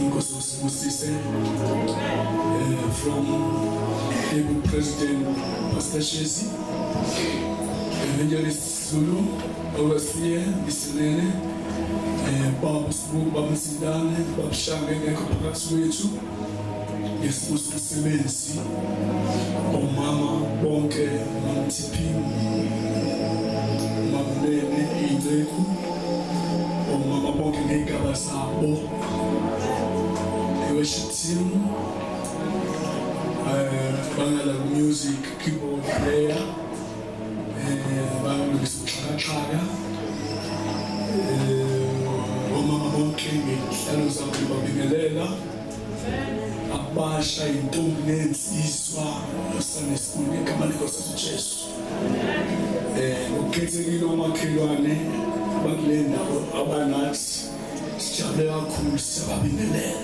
inkosi usibusise from the President Pastor Shezi, Evangelist Zulu, overseer Isilene, Baba Sbu, Baba Sidane, Baba Shange ngekho phakathi kwethu. Ngesisebenzi omama bonke nomTP mabulele izeku omama bonke ngegaba sabo worship team bangala music keyboard player bangala omama bonke ngehlalo zabo babingelela abasha intombi nensizwa Sunday school ngegama likaNkosi uJesu ukhethekile omakhelwane bakule ndawo abanathi sijabule kakhulu siyababingelela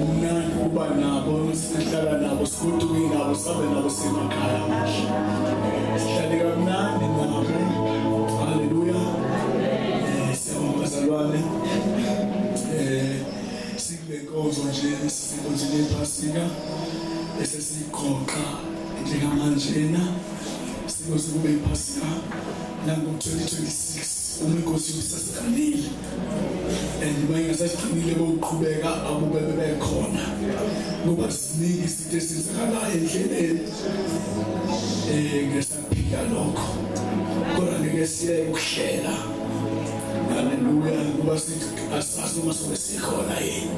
umnandi kuba nabo sihlala nabo sikhuluma nabo sabe nabo semakhaya sihlale kamnandi nabo haleluya siyabonga bazalwane sikule nkonzo nje sisekonzile iPhasika esesikhokha njengamanjena sikoze kube iPhasika nango-2026 uMnkosi usasiqalile and bangasaqinisile bokuqhubeka akube bebekhona ngoba siningi izinto esizakalayo endleleni ngesaphila lokho kodwa ngeke siye ukuhlela. Haleluya ngoba sithi asazi uma sobe sikhona yini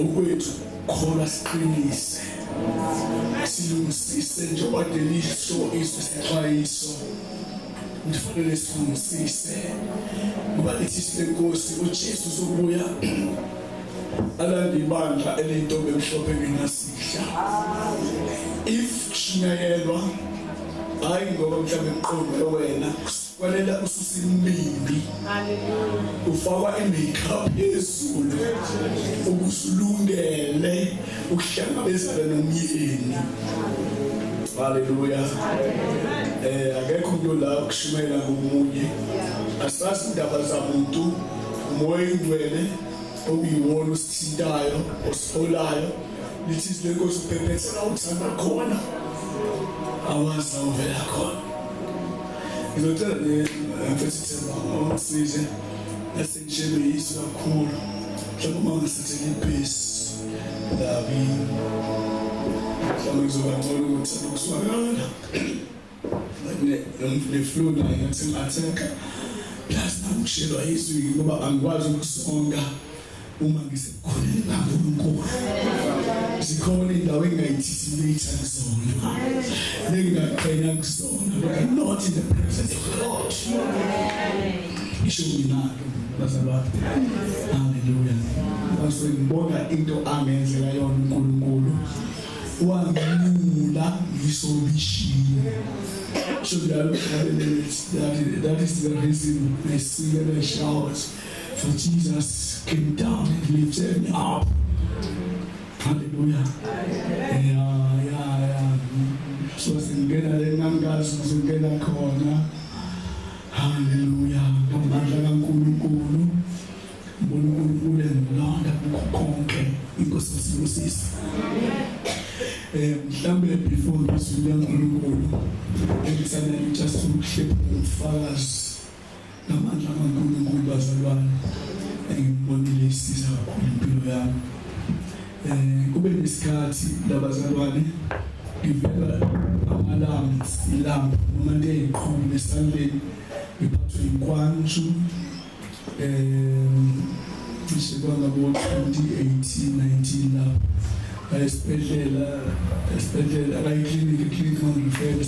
okwethu khona siqinise silungisise njengoba delisho izwe sexwayiso ndifanele silungisise ngoba lithi silenkosi uJesu uzobuya alanda ibandla elintombi emhlophe ngenasidla if kushinyayelwa hayi ngoba mhlawumbe iqondo wena kwalela ususimbimbi haleluya ufakwa imakeup ezulu ukusulungele ukuhlangabezana nomyeni haleluya akekho umuntu la ukushumela ngomunye asazi indaba zabantu umoya ingcwele obiyiwona usithintayo osolayo lithi silenkosi uphephethela uthanda khona awazi awuvela khona. Ngizotshela mfethu Themba umsize esengishebe yiso kakhulu mhlawumbe uma ngisithele iphesi labi mhlawumbe kuzoba ngcono ukuthi ukuswakala le flow la ngathi ngatheka plus nangishelwa izwi ngoba angikwazi ukusonga uma ngisekhuleni kaNkulunkulu zikhona indawo engayithisilitha kusona nengaqhenya kusona but not in the presence of the Lord isho minalo bazalwane haleluya base ngibona into angenzela yona uNkulunkulu wangimula ngisobishile so that is the reason they sing and they shout for Jesus came down and lifted me up. Hallelujah. Yeah. So singena lenangazi singena khona. Hallelujah. Ngamandla kaNkulunkulu. uNkulunkulu enilonda konke inkosi sibusisa. Mhlambe before ngizule uNkulunkulu engithanda just ukuhlepha umfakazi ngamandla kaNkulunkulu bazalwane engibonile isiza kakhulu impilo yami. Kube nesikhathi labazalwane ngivela amalanga ilanga noma nje iqhulu esandleni ngiphathwe inkwanju ngishiba ngabo 2018-19 la esibhedlela akayiklinika ngifela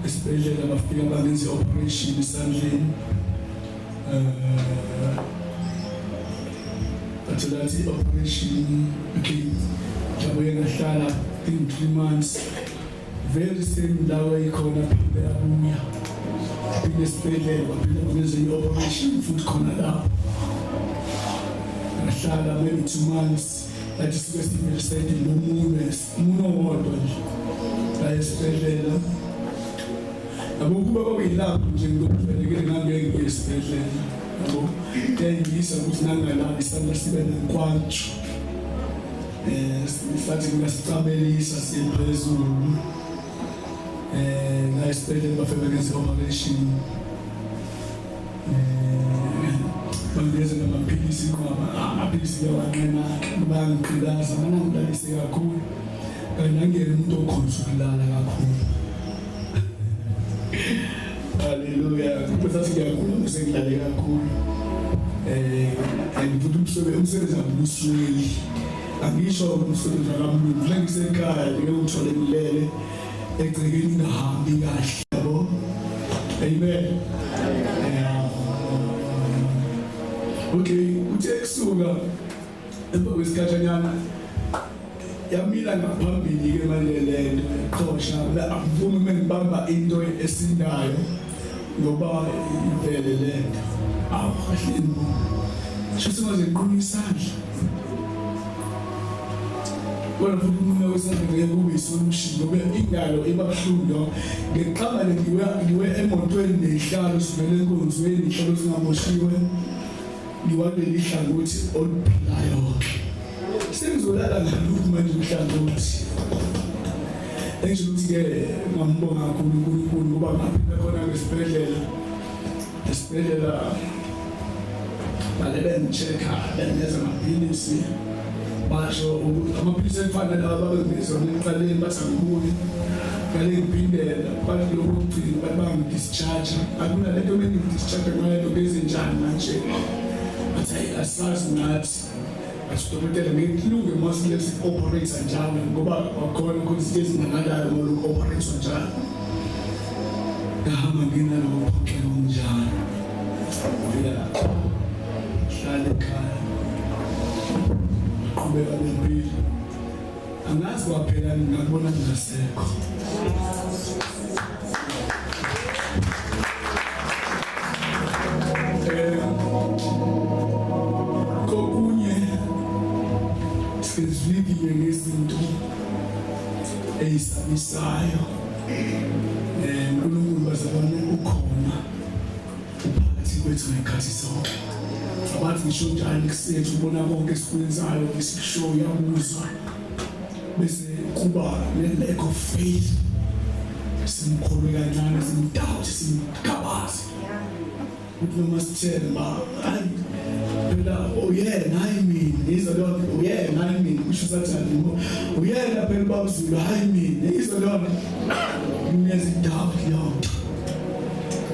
esibhedlela bafika bangenza operation esandleni Atlati operation okay jabuye ngahlala in 3 months very same ndawo ikhona phinde abuya phinde esibhedlela phinde benze operation futhi khona lapho ngahlala maybe 2 months that is the estimate said nomunye wodwa nje la esibhedlela abukuba kwilapho nje ngokuvele ngeke ngisibhedlela ngiyisa ukuthi nangalala isandla sibe nenkwantsho sifathi ngasicabelisa siphezulu la isibhedlela bafike benze operation bangeze ngamaphilisi amaphilisi lawanqena bangiqhilaza banangilalise kakhulu kanti angeke umuntu okhonza ukulala kakhulu. Haleluya. Kusathi ngiyakhuluma sengilale kakhulu. Futhi umsebenzi amusweli. Angisho umsebenzi akamuntu. La ngisekhaya ngeke ngithole ngilele egcekeni ngahambi kahle yabo. Amen. Okay, uthe kusuka emva kwesikhathanyana yamila ngaphambili ke manje lento qosha la akuvumi mengibamba into esindayo ngoba ivele lento awuhleni shothi maze ngiqhuma isandla wena futhi umuntu wesandla ngeke kube isolution ngoba ingalo ebabuhlungu ngeqama ngiwe emotweni nehlalo sivele enkonzweni ihlalo singamoshiwe ngiwabele ihlangothi oluphilayo sengizolala ngalokhu manje uhlangothi engizothi-ke ngambonga kakhulu uNkulunkulu ngoba ngaphinda khona esibhedlela bale bengi-check-a benginikeza amaphilisi basho amaphilisi ekufana lawa babengizona ekuqaleni bathi angibuni ngale ngiphindela phakathi lokugcina bathi bangi-discharge akunalento bengi-discharge ngayo ngezinjani manje bathi hayi asazi nathi asitokotela ngekilunge masilethi operate njalo ngoba wakhona ukuthi ezinakalayo ngolokhu operate njalo ngahamba nginalo phokelo njalo vela hlale ekhaya qhubeka nempilo angazi kwaphela ngakubona ngasekho sizwile ngezinto ezisabisayo uNkulunkulu bazabona ukhona phakathi kwethu ngekhathi sonke abathi ngisho njalo kusethu ubona konke esikwenzayo besikusho uyabuzwa bese kuba ne-lack of faith simkholwe kancane simdawuthi simgabazi ukuthi noma sithemba hayi phela uyena hayi mina izwa lona uyena hayi mina kusho sathana uyena phela babuzulu hayi mina izwa lona ngiyazidawuthi yonke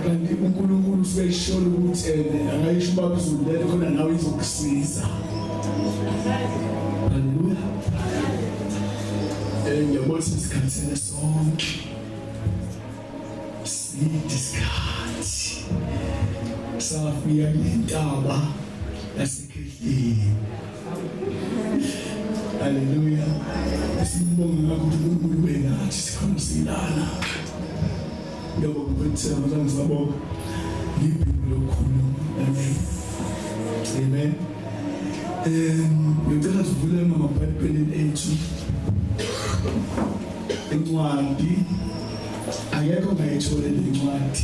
kanti uNkulunkulu usuke eshola ukuthi akayisho babuzulu lento khona nawe izokusiza. Haleluya. Ngiyabona isikhathi sonke isikhathi safika ngentaba yaseKhehleni. Haleluya. Sibonga ukuthi uNkulunkulu wenathi sikhona silana. Ngiyabonga ukuthi amazange sabonga ngibhekile lokhulu. Amen. Ngicela sivule amabhayibheli ethu. Incwadi akekho ngayithola lencwadi.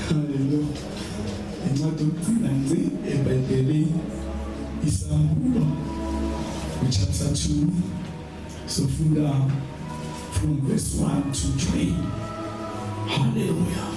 Haleluya. Incwadi yokugcina nje eBhayibhelini Isambulo chapter 2 sofunda from verse 1 to 3. Hallelujah.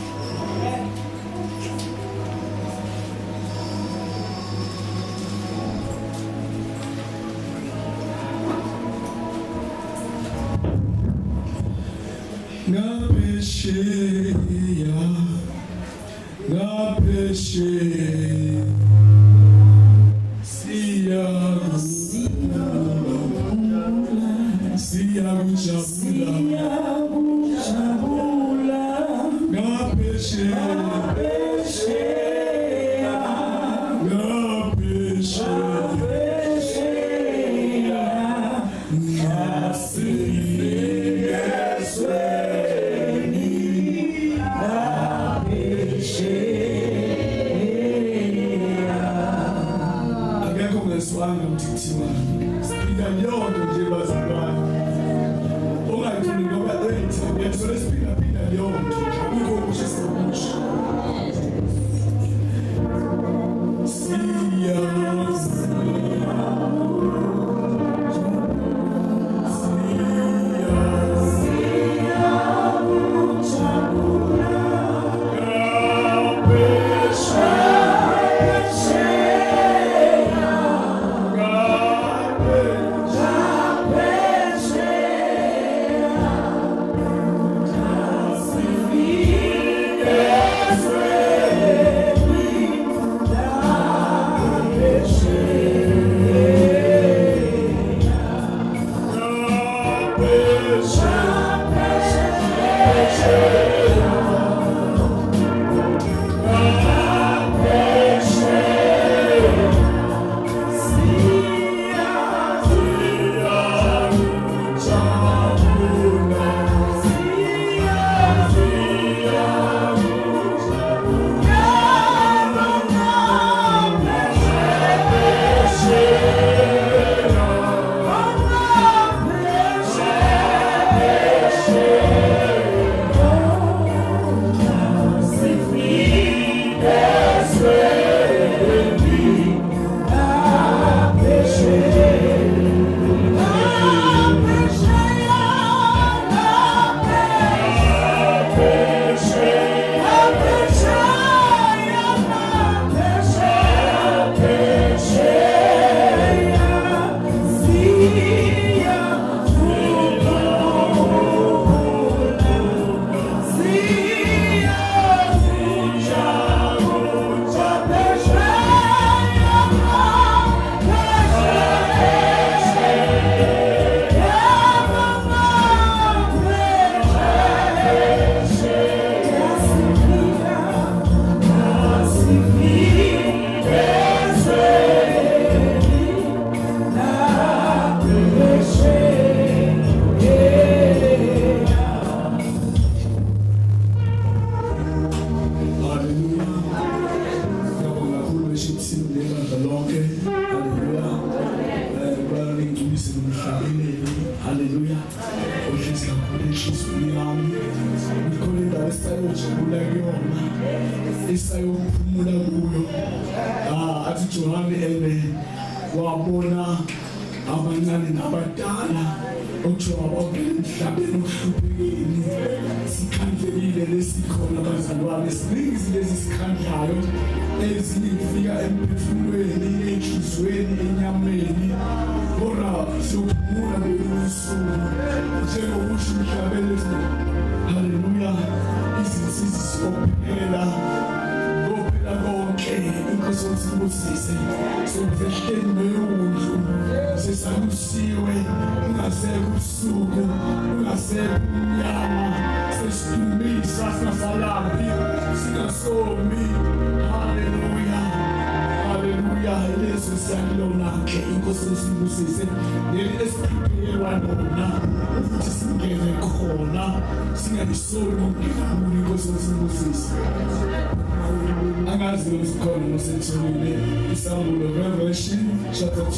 Revelation chapter 2,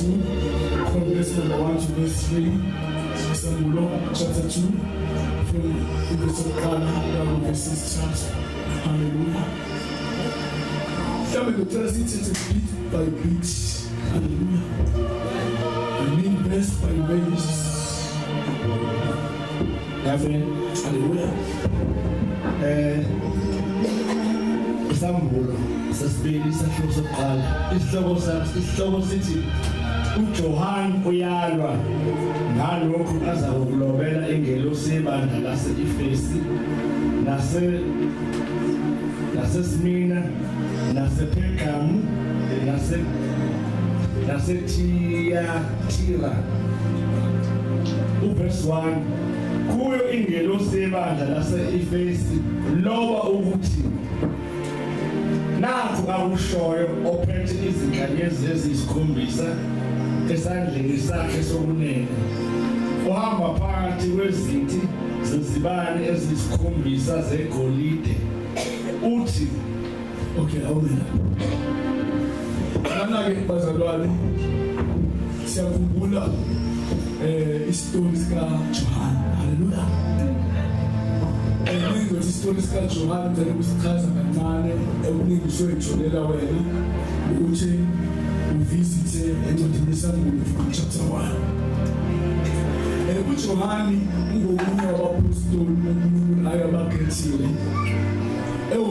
from verse number 1 to verse 3. Chapter 2, from the verse of Ghana down to verses 6. Hallelujah. Shall we go to us bit by bit? Hallelujah. I mean verse by verse. Hallelujah. Isambulo sesibili sahluko sokuqala isihloko sithi uJohane uyalwa ngalokhu azakulobela ingelosi yebandla lase-Efesi naseSmina nasePergamu naseThyatira. Verse 1 kuyo ingelosi yebandla lase-Efesi loba ukuthi nakho akushoyo ophethe izinkanyezi eziyisikhombisa esandleni sakhe sokunene ohamba phakathi kwezinti zezibane eziyisikhombisa zegolide uthi okay awumela ana-ke bazalwane siyakhumbula istori sikaJohane. Haleluya. Ngokuthi istori sikaJohane ngicela ukusichaza kancane ekuningi soyitholela wena ukuthi uvisithe encwadini yeSamuel chapter 1. uJohani ungomunye wabapostoli uNkulunkulu ayabakhethile.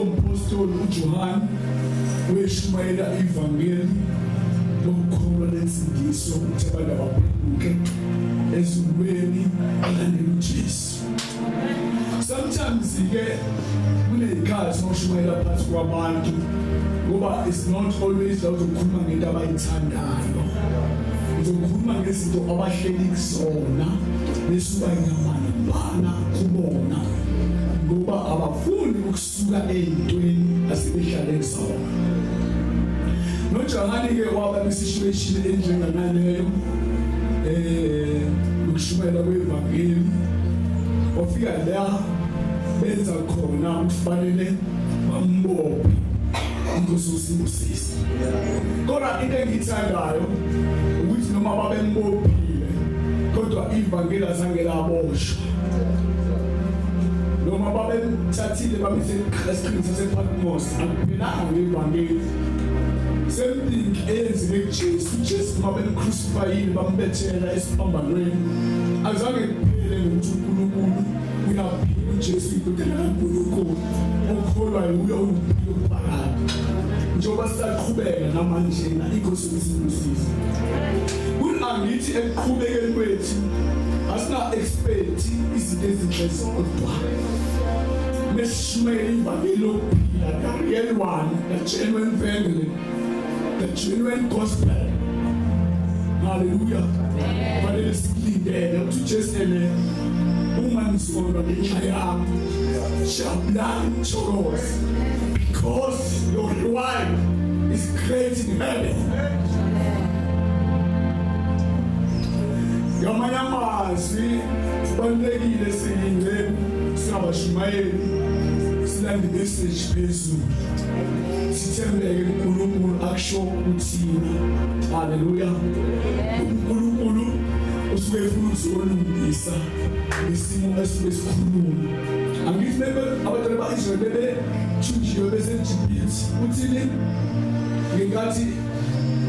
Umpostoli uJohani weshumayela ivangeli lokukholwa lensindiso ukuthi abantu abaphenduke ezulwini alandele uJesu. Sometimes ke kunezikhathi oshumayela phakathi kwabantu ngoba it's not always la uzokhuluma ngento abayithandayo. Uzokhuluma ngezinto abahleli kuzona besuka inyamana kubona ngoba abafuni ukusuka ezintweni asebehlale kuzona. noJohani ke waba nesituation enjengaleyo ukushumayela kwevangeli ofika la benza khona ukufanele bambophe inkosi uSibusisi. Kodwa into engithandayo ukuthi noma babembophile kodwa ivangeli azange laboshwa. Noma babemthathile bamise esikrini sasePatmos akuphelanga ngevangeli. Same thing eyenzeke kuJesu. uJesu babemcrucifyile bambethela esiphambanweni azange kuphele ngokuthi uNkulunkulu uyaphila. uJesu indodana kaNkulunkulu okholwayo uye uphilo phakathi njengoba sisaqhubeka namanje inkosi uSibusisi. Angithi ekuqhubekeni kwethu asina expect izinto ezinhle zodwa. Meshumayela ivangeli lokuphila, the real one, the genuine family, the genuine gospel. Hallelujah. Fanele sikulindele ukuthi uJesu uma nisonga ngenxa yami shabulani mthokozi because your reward is great in heaven. Ngamanye amazwi kubalulekile singabashumayeli silande message phezulu sithembeke uNkulunkulu akusho ukuthina. Hallelujah. uNkulunkulu usuke efuna ukuzolungisa isimo esikhuluma. Angithi abantu bakaIsrael bethunjiwe beseGibhithe uthini ngenkathi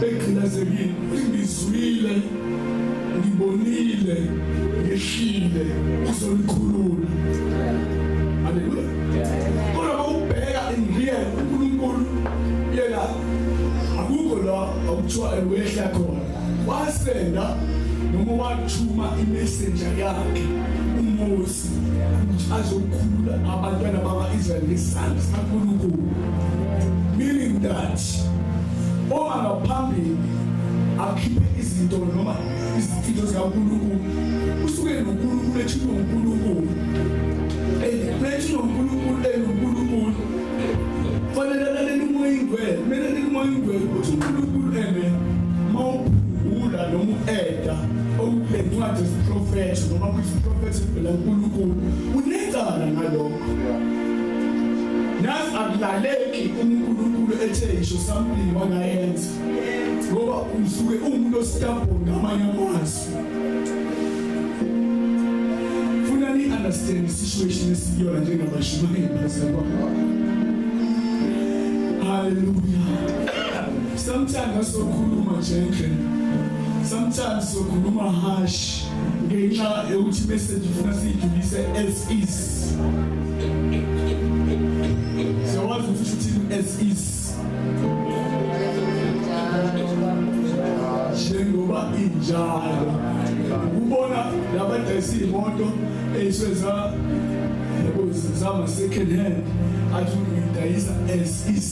begcinazekile ngizwile ngibonile ngehlile uzolikhulula. Hallelujah. Kodwa ubheka in-real uNkulunkulu yena akukho la akuthiwa wehla khona. Wasenda noma wathuma imessenger yakhe uMose ukuthi azokhulula abantwana bakaIsrael ngesandla sikaNkulunkulu. Meaning that uma ngaphambili akhiphe izinto noma izinto zikaNkulunkulu usuke noNkulunkulu ethi uNkulunkulu ethi uNkulunkulu fanele lalela umoya ingcwele kumele umoya ingcwele ukuthi uNkulunkulu mawuphula noma ueda okulencwadi zesiprofethi noma kwisprofethi phela uNkulunkulu unezana ngalokho. Nazi akulaleki uNkulunkulu ethe isho something wangayenza ngoba usuke umuntu ostubborn ngamanye amazwi. Funa ni understand situation esiyona njengabashumayeli bazalwa. Hallelujah. Sometimes asokhuluma gentle, sometimes sokhuluma harsh ngenxa yokuthi message ufuna siyidlulise as is. So what we should do as is. Njengoba injalo ubona labadayisa imoto eyisweza zama second hand athi uyidayisa as is.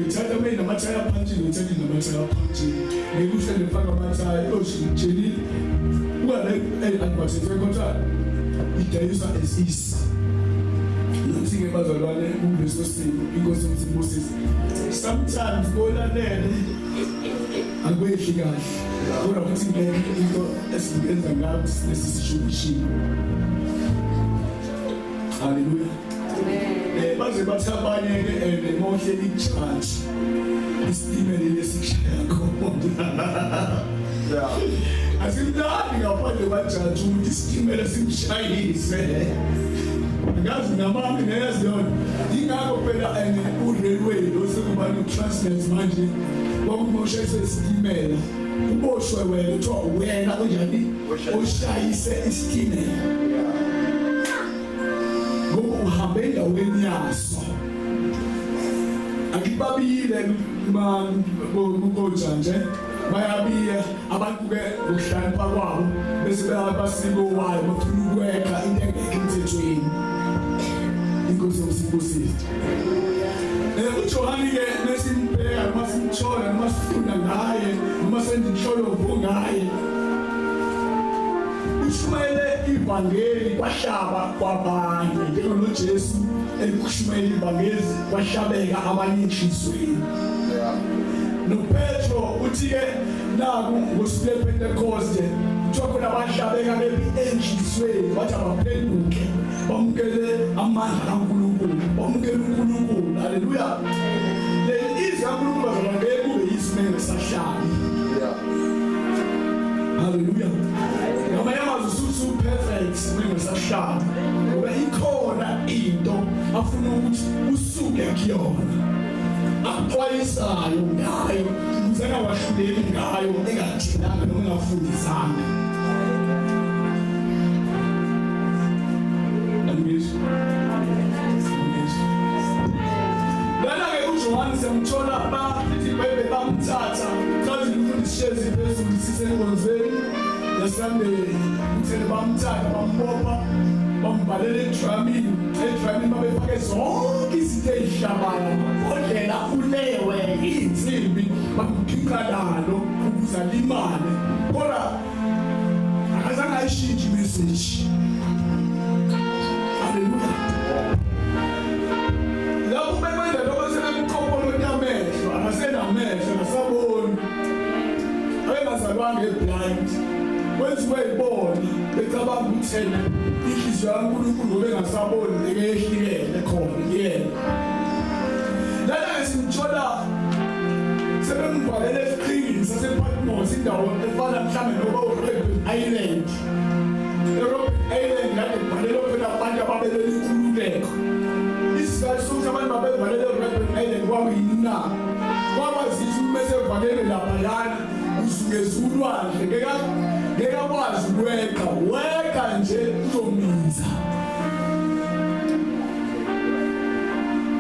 Uthatha mina amathaya phansi uthatha namathaya phansi ngikuhle lefaka amathaya oshintsheli ukale advance kontra idayisa as is. Nothing bazalwane kuleso simo inkosi uSibusisi. Sometimes kolalele akwehli kahle kodwa futhi ngeke into esingenza ngayo lesi sishubishini. Hallelujah. Baze bathabanye ke emohleli church isitimela lesishaya khona. Asimdali ngaphandle kwajaji ukuthi isitimela simshayise. ngazi namami nezona ingakho phela u-railway osekuba no-transnet manje kwakumosha isitimela uboshwe wena kuthiwa wena onjani oshayise isitimela ngoba uhambe endaweni yaso akibabile konjanje bayabiya abantu ke ukuhlanipha kwabo bese bayabasiko wayo bafuna ukwekha into engekho emthethweni inkosi yomsibusisi uJohani ke nesimbheka masimthola masifunda ngaye noma sendisholovo ngaye ushumayele ivangeli kwahlaba kwabanye njengoJesu elikushumayela ivangeli kwahlabeka abanye enhlizweni noPetro uthi ke naku ngosuku lePentecost uthola abahlabeka enhlizweni bathi abaphenduke bamukele amandla kaNkulunkulu bamukele uNkulunkulu haleluya le izankulunkulu zabangeke kube yisimeme sahlali haleluya noma yamazi ususu perfect simeme sahlali ngoba ikhona into afuna ukuthi usuke kuyona axwayisayo ngayo uzana wahluleli ngayo engathinanga noma engafundisanga lana-ke uJohani semthola bathi bebe bamthatha kazi umfundisi phezulu sisenkonzweni yaSunday uthele bamthatha bambopha bambhalela edramini babefake zonke izinto ezihlabayo kodlela ulewe insimbi bamkhipha nalo ukuze alimale kodwa akazange ayishintshe imessage haleluya lapho bekwenza lokho sebemqopholo nyamehlo akasenamehlo akasaboni ayengazalwanga blind kwenziwe ibona becabanga ukuthena inhliziyo kaNkulunkulu ngoba engasaboni ekehlikele khona yena lana simthola sebembhalele esiqhingini sasePatmos indawo efana mhlambe noba uRobben Island kade kubhalelwe phela abantu ababelela inkululeko isizathu sokuthi abantu babevalele uRobben Island kwakuyini na kwabazithi umesevalele laphayana usungeza ulwandle ngeke akwazi weka nje uzomiza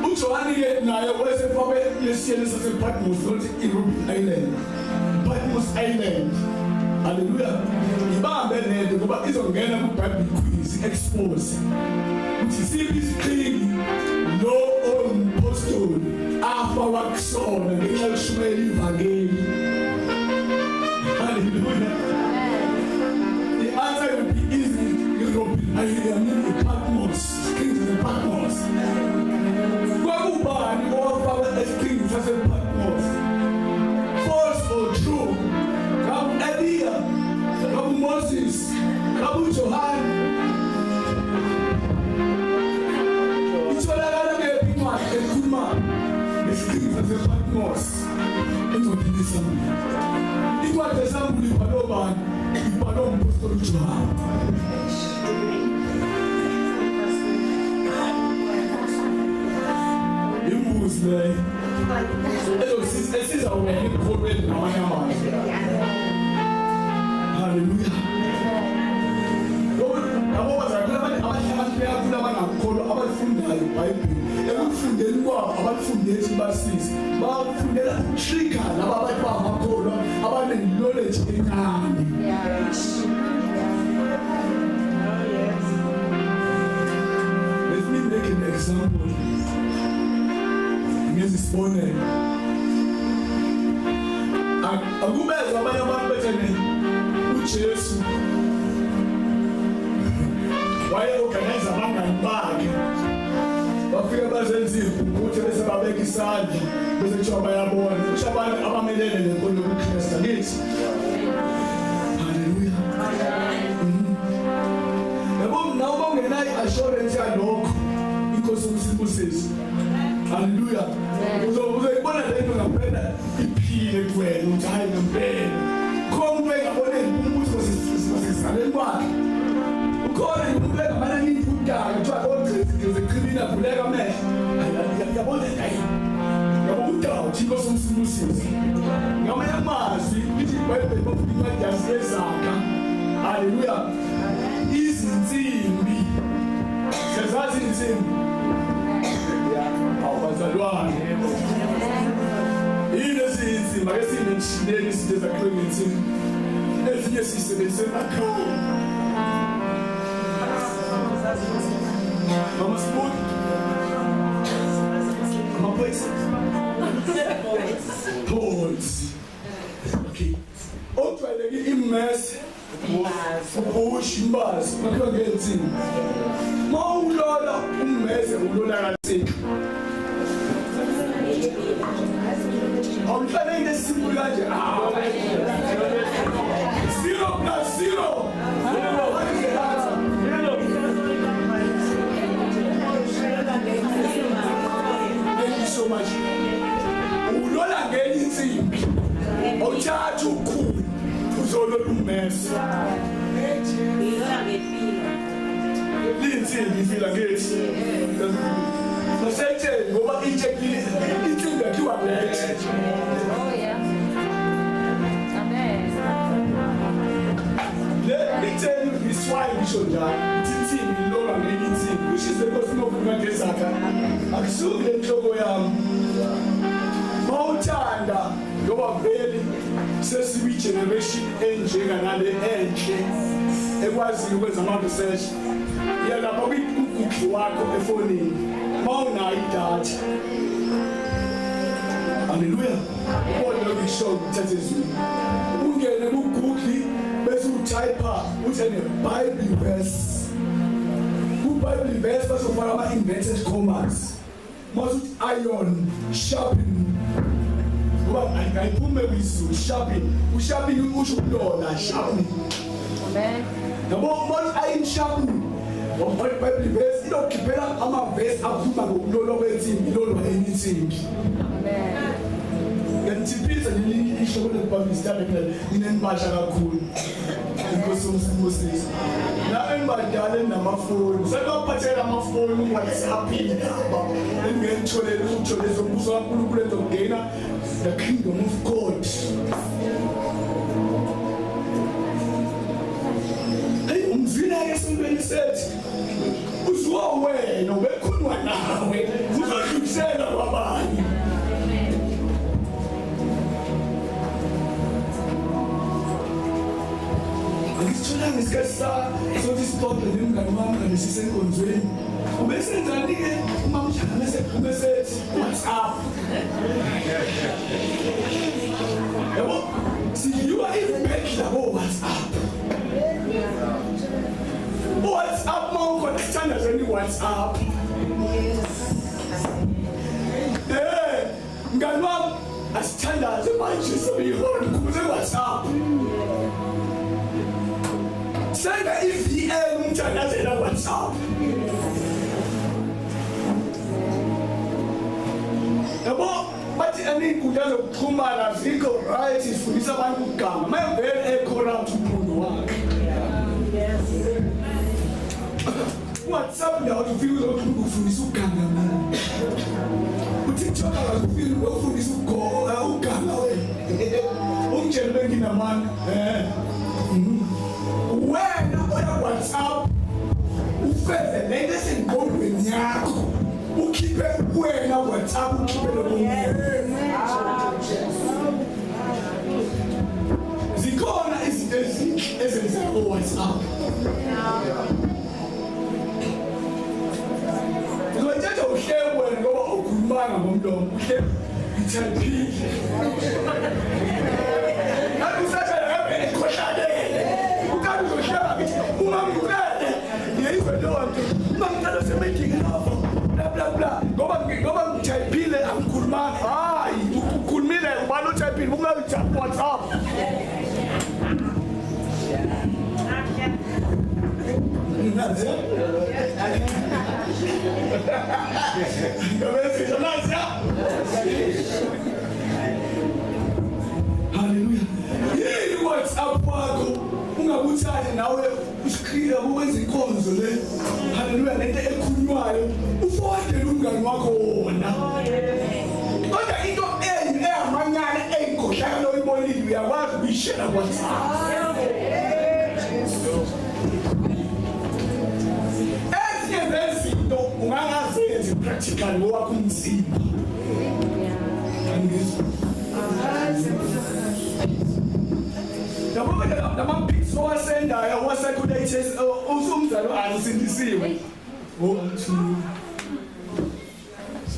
uJohani-ke naye wesefakwe lesiyeni sasePatmos lokuthi iRobben Island Patmos Island haleluya ibambe lento ngoba izongena kuBible quiz expose uthi siphi isiqhingi lo ompostoli afa wakusona ngenxa yokushumayela ivangeli haleluya the answer will be easy iRobben Island Patmos king of Patmos kwakubani owafaka esiqhingi sasePatmos false or true Elia, Abu Moses, Abu Johan. Itholakala ngePatmos ekhuluma ngesikhizi sasePatmos encwadini yesambuli. Incwadi yesambuli ibhalwe ubani? Ibhalwe umpostoli uJohani. Imbuzi leyo. Esiza wena ekholweni namanye amazwi. Hallelujah. Labo bazakula abantu abangakholwa abafundayo iBhayibheli ekufundeni kwabo abafundisi basisi bafundela trigger laba abantu abangakholwa abaneknowledge encane. Let me make an example. Ngesibonelo. Akubezwa abanye abantu bethene uJesu wayeorganize abangani bakhe bafike bazenza ukuthi bese babeka isandla bese kuthiwa bayabona kusho abantu abamelene nenkolo yobuKristu lithi haleluya yabo nawo bangenayo assurance yalokho inkosi yomsibusisi haleluya uzoyibona lento ngaphela iphile kuwena uthi hayi ngempela khona ngabona umbuso sesisaleni kwakhe ukhona umbeka mana ngiyidala kuthiwa konke promises. Ngamanye amazwi lithi iBhayibheli bafika incwadi yezakha. Hallelujah. Izinsimbi. Sezazi izinsimbi. Awubazalwane. Izinsimbi ake sinetshileni izinto ezakhiwe ngensimbi. Ezinye sisebenzise emakhaya. Mama spoon. Mama place. Poles. Okay. Ojwayeleke imess. Ubush imbazi. Bakhiwa ngensimbi. Mawulola ummese ulola kansika. Awuhlale into esimple kanje. 0 plus 0. Thank you so much. Ulola ngenye insimbi. Awuthatha ukhulu uzolola ummese. Linsimbi ifila ngethi. Masayitshela ngoba insimbi yakhiwa ngethi. Oh yeah. Amen. Let me tell you this why we should die. Insimbi ilola ngenye insimbi. Which is the person of incwadi yezakha. Akusuke enhloko yami. Mawuthanda ngoba vele sesibi generation enjenga nale enhle ekwazi ukwenza ama research. Yalapha ku-Google wakho efonini. Mawunayo idatha. Hallelujah. Kodwa ngisho ukuthatha izwi. Ungene ku-Google bese utype uthi Bible verse. Ku-Bible verse bazofaka ama-inverted commas. Mawuthi iron sharpen. Ngoba ayiphume kwisizulu sharpen. Usharpen usho ukulola sharpen. Amen. Yabo manje ayin sharpen. What Bible verse inokhiphela ama-verse aphuma ngokulolwa kwensimbi ilolwa enye insimbi. Amen. Ngiyathiphisa ngelinye ihlobo leBhayibheli sithandile inembasha kakhulu. Inkosi uMoses. La embadala namafoni. Sekuphathela amafoni WhatsApp indaba. Engengitholele ukuthola ezombuso kaNkulunkulu ezongena the kingdom of God. Hey umzila yesontweni sethi uzwa wena ubekhulwa nawe uzodlulisela kwabanye. Ngithola ngesikhathi sokuthi sixoxe nemngane wami nesisenkonzweni. Ubesenzani-ke uma mhlanganise ubesethi WhatsApp. Yabo sidliwa ifeki labo WhatsApp. WhatsApp mawukhonekthana zeni WhatsApp. Mngane wami asithandaze manje sebeyihona kuze WhatsApp. Senda i-VL umthandazela WhatsApp. Yabo bathi aninkundla zokuxhumana zikho right ifundisa abantu ukuganga. Mayevele ecorrupt umuntu wakhe. WhatsApp ndawo ufika uzokufunda ukufundisa ukuganga mina. UTikTok akufika ukufundisa ukuganga wena. Umtshela benginamanga. Wena oya WhatsApp ufeze lento esengqondweni yakho ukhiphe wena WhatsApp ukhiphe lomunye. Zikhona izinto ezenziwa ku WhatsApp. Ngizothatha uhlelo wena ngoba ukhulumanga ngomlomo uhlelo ithaphile. Akusatha lapha ekhohlalele. Ngoba ngithayiphile angikhulumanga. Hayi ukhulumile ubani uthayiphile ungayijabu WhatsApp. Nazi. Hallelujah. Yini WhatsApp wakho ungabuthani nawe usikhiya ukwenza inkonzo le. Hallelujah lento ekhulunywayo ufowade umngane wakho wona. Kodwa into eyamanyana uyishela kwaThixo. Ezinye zezinto ungangazenzi practical ngoba kumzimba. Lama pics owasendayo waseculates usumzalo asindisiwe.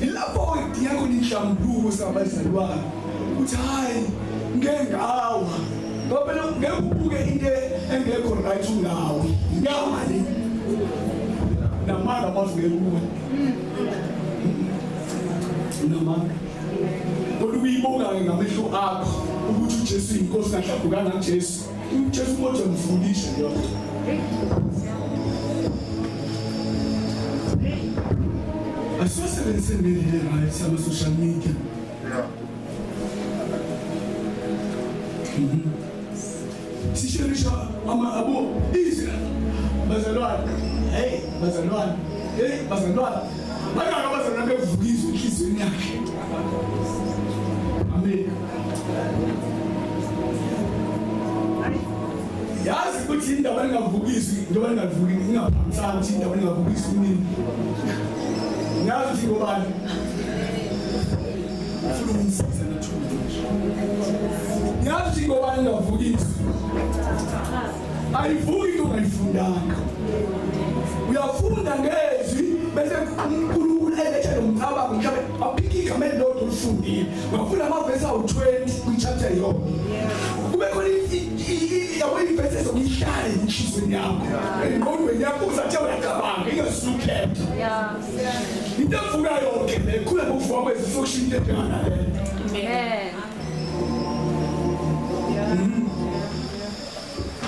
Ilapho idinga khona inhlambuko sabazalwane. Uthi hayi ngeke ngawa. Ngoba ngeke ubuke into engekho right ngawe. Ngamali. Namanga manje ngeke namanga. Kodwa uyibuka ngamehlo akho ukuthi uJesu inkosi kahlabukana uJesu. uJesu kodwa mfundishe yona. Asosebenzise ngendlela right sama social media. Sishirisha abo Israel. Bazalwane. Hey, bazalwane. Hey, bazalwane. Bangaka bazalwane bevukizwe inhlizweni yakhe. Amen. Yazi ukuthi indaba engavukizwi, indaba engavuki ingaphamsana ukuthi indaba engavukizwi nini. Ngazi ngobani. Ufuna umsiza nathula. Ngazi ngobani engavukizwi. Ayivuki into ongayifundanga. Uyafunda ngezwi bese uNkulunkulu elethe umcabango mhlawumbe aphike igama elilodwa ulifundile. Ungafunda amavesi awu-20 kwi-chapter yonke. Kube khona ivesi ezokuyihlala enhliziyweni yakho. Engqondweni yakho uzathi uyacabanga ingesulukhetha. Into evuka yonke le khule ngokuvuka kwezi sokusho into enjengana le.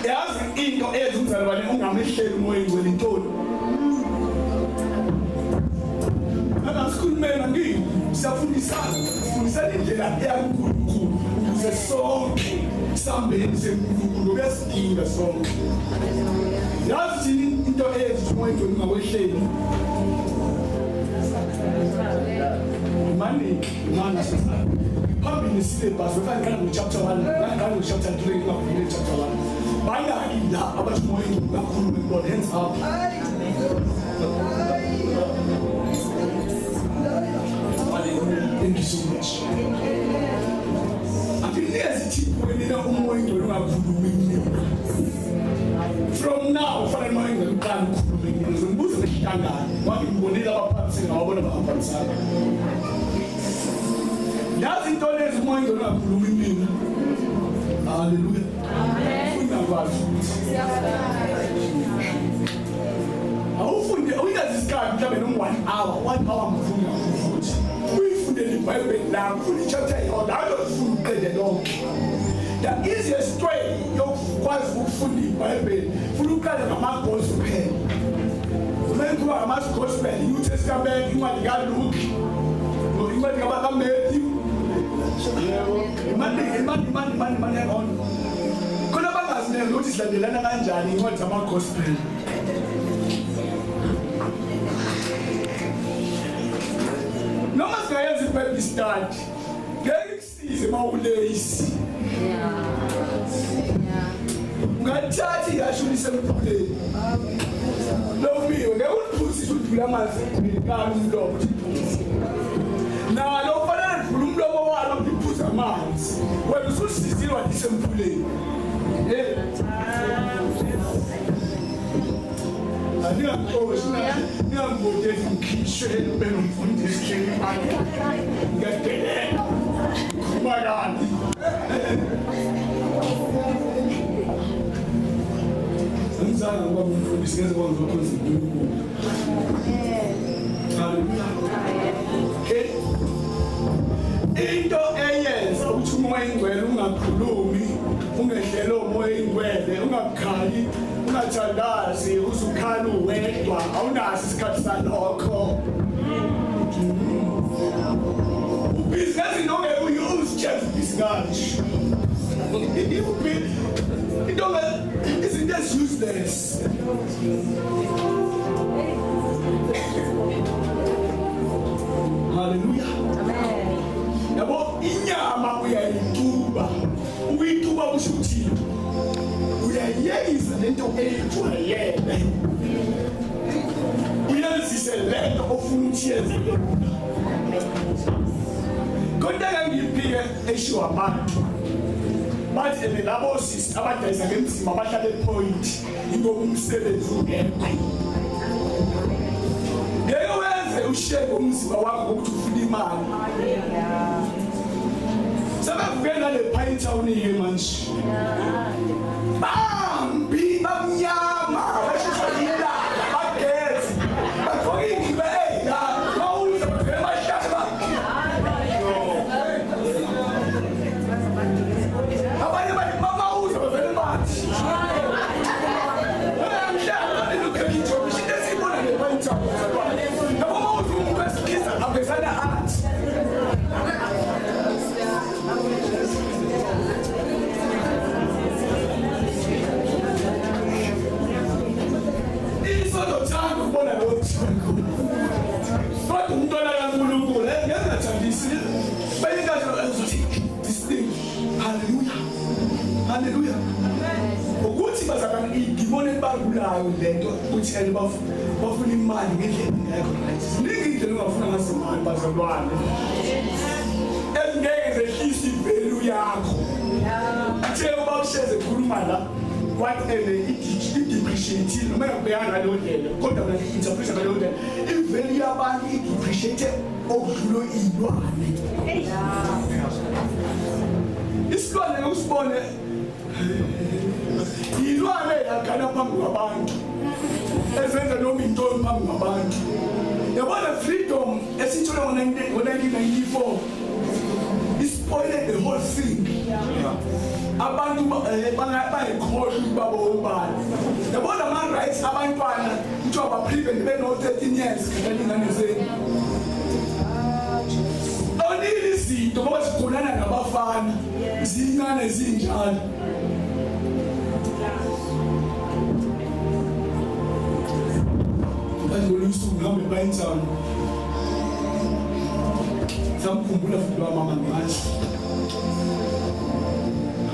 Yazi into eyenza umzalwane ungamehleli umoya ingcwele intoni. Sikhulumela ngini siyafundisana indlela yaNkulunkulu ukuze sonke sihambeni seNkulunkulu kuyasidinga sonke. Yazi into eyenza umoya ingcwele ungawehleli. Mani sisana. Phambili syllabus ufana chapter 1, ngalo chapter 3 ngakho chapter 1. Bayaki la abathi umoya ingcwele kakhulu ngibona hands up. Thank you so much. I think there's a tip when you know umoya ingcwele ungakhulumi. From now, for the moment, you can't khuluma. Ngizombuza ngihlangana. Wangibonela abaphathi ngawabona abaphathi. Yazi into lezi umoya ingcwele ungakhulumi mina. Hallelujah. Amen. Ungakwazi. Awufunde uyazi isikhathi mhlawumbe no1 hour, 1 hour ngifunda futhi. Uyifunde iBhayibheli lakho, futhi chapter yonke, awuzofunda uqede lonke. The easiest way yokwazi ukufunda iBhayibheli, futhi uqale ngama-gospel. Umenziwa ngama-gospel, New Testament, incwadi kaLuke, incwadi kaMathew. Imani yakona. Khona bangazinele ukuthi silandelana kanjani incwadi zama-gospel. Noma singayenza iBhayibheli study, ngeke kusize mawuleyisi. Ungathathi yashulisa emphuleni. Loviwe ngeke uliphuzise udlula amanzi ngikani umlomo. Nalo kufanele udlula umlomo walo uphuza amanzi. Wena ususizile wadisa emphuleni. Niyambodeli mkhishele ubena umfundisi hleli phansi. Ngiyadelela. Khuluma kanti. Ngizana ngoba umfundisi ngeze kwenza ukhonza uNkulunkulu. Okay. Into eyenza ukuthi umoya ingcwele ungakhulumi, ungehlele umoya ingcwele, ungakhali, ungathandazi, uzukhala uwedwa, awunaso isikhathi salokho. Ubhizinisi nongeke uyuse chef business. Isn't this useless? Hallelujah. Amen. Yabo inyama uyayituba. Uyituba ushuthi lento eyijwayele uyenzise lento ofuna ukuthi yenze kodwa ngiyipike eshiwa abantu bathi labo sisi abadayisa ngemzimba abahlala ePoint ingoba umsebenzi ungekho ngeke wenze usheke umzimba wakho ngokuthi ufuna imali sabavukela le Pine Town ke manje bambi bamnyama bashishayila bagezi bagqoka ingibe la bawuza bavela mashaka abanye bathi mawuza bavela bathi amhlala lokho ngithola into esibona le Pine Town nabo mawuza umuntu wesikisa abezana athi But umntwana kaNkulunkulu ngengathandisi bayinkathi ezothi this thing hallelujah hallelujah ukuthi bazakana ngibone bangulayo lento ukuthi ene bafuna imali ngendlela engekho right ningi indlela ongafuna ngazo imali bazalwane engeke zehlisa ivalue yakho athe ubawusheze khuluma la what depreciate noma yakubhekana ngalo ndlela kodwa mina interpret ngalo ndlela ivalue yabantu depreciate okudlula ilwane isilwane usibone ilwane yakana phambi kwabantu ezenza noma into phambi kwabantu yabona freedom esithola ngo-1994 spoiled the whole thing abantu bayikhohlwa ubaba ubani yabona ama rights abantwana kuthiwa ba prevent beno 13 years kaningane zenu onile izinto ngoba sikhonana nabafana zincane zinjalo usuku ngihambe ePine Town samkhumbula futhi mama ngathi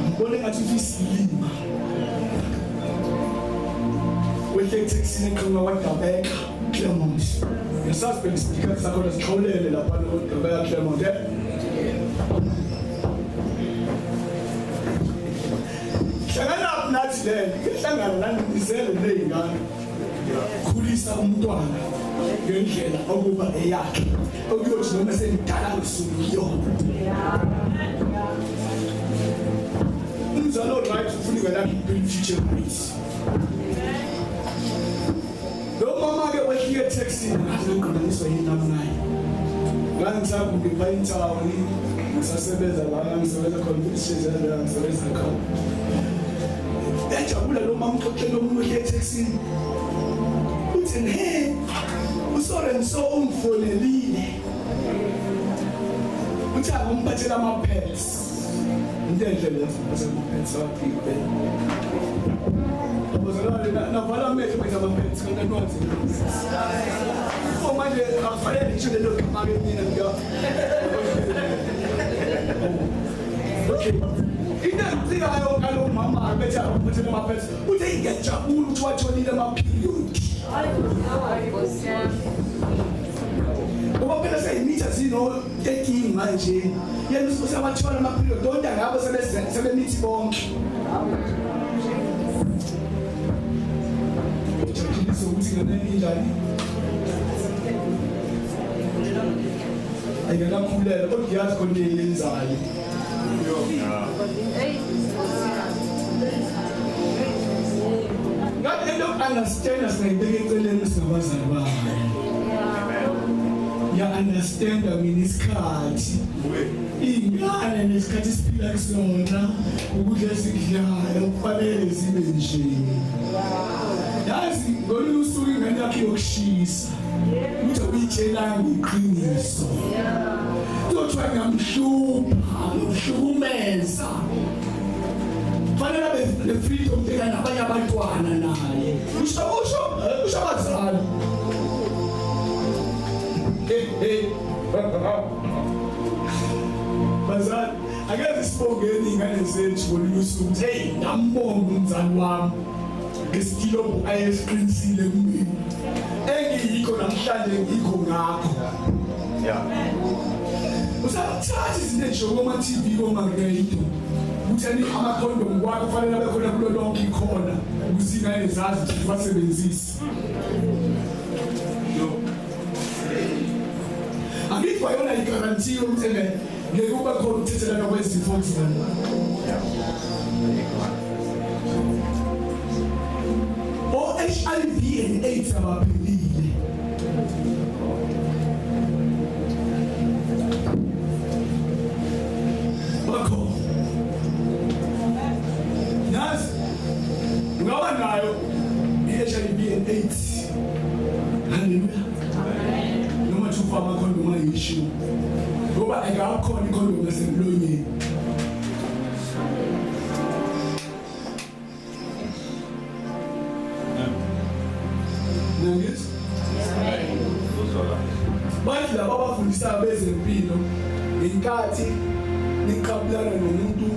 ngibone ngathi isilima wehle taxini ekhona waDabeka Clermont ngesuspect speaker sakhona sikhawulele lapha noDabeka Clermont hlangana nathi le ngihlangana nanizele lezingane khulisa umntwana ngendlela okuba eyakhe okuyothi noma sengidala ngisukuyo umzalo right ufuna lakhe impilo future please lo mama ke wehlike taxi ngazoqinganiswa yinami naye ngangisakude ePine Town ngisasebenza la ngisebenza khona ukuthi la ngisebenza khona ejabula lo mama uxoxela umuntu wehlike taxi hey uSorenso umfonelile uthi akumphathela ama-pets into enhle lezo ama-pets awaphiwe abazalwane navala amehlo bethu ama-pets kanti anwazi manje akufanele ngitsho lelo gama-ke mina okay into engicikayo ngalo mama bethi akumphathela ama-pets uthi ngiyajabula ukuthi watholile ama-period ngoba phela seyimitha zino 13 manje yena usabathola ama-period donda ngabo sebemithi bonke ujaphilisa ukuthi ngenene injani ayikakakhulela kodwa ngiyazi khona yenzayo ngathi lento understand singayibeka eceleni singabazali bayo ya-understand mina isikhathi iy'ngane nesikhathi esiphila kusona ukudla esikudlayo kufanele zibe nje yazi ngolunye usuku ingane yakho yokushisa ukuthi uyitshelanga iqiniso kuthiwa ngiyamhlupha ngimhlukumeza fanele abe ne-freedom beka nabanye abantwana naye usho abazali bazali akeze sibongeni iy'ngane zethu ngolunye usuku hey ngambonga umzali wami ngesikilo ayesiqinisile kumina engiyikho namhlanje ngikho ngakho usathatha izinto nje kuma TV kuma radio uthani amakhondom kwakho kufanele abe khona kulo lonke ikhona ukuze ingane zazi ukuthi basebenzise angithi bayona igarantii ukuthi ngeke kuba khona ukuthethelana kwezifo zona HIV and AIDS abaphelile bakho nazi ngoba nayo i-HIV and AIDS haleluya noma thufa amakhondom ayisho ngoba akakhona ikhondom esemlonyeni Manje laba abafundisa bezempilo inkathi niqabulana nomuntu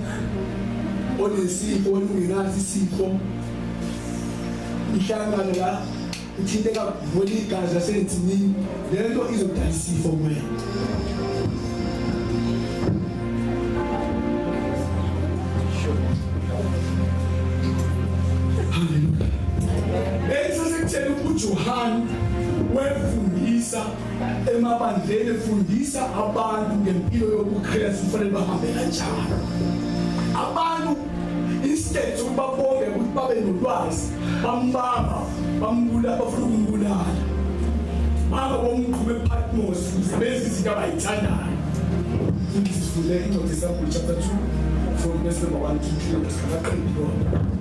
onesifo ongenazi isifo ihlangana la uthinteka voli igazi lasensimini lento izodala isifo kuwena Sekuthela uJohn wefundisa emabandleni efundisa abantu ngempilo yobuKristu kufanele bahambe kanjani abantu instead ukubabonge ukuthi babe nolwazi bambamba bambula bafuna ukumbulala baba bomqhube ePatmos usebenza izinto abayithandayo sifule incwadi yaSamuel chapter 2 from verse number 1 to 3 sakaqedile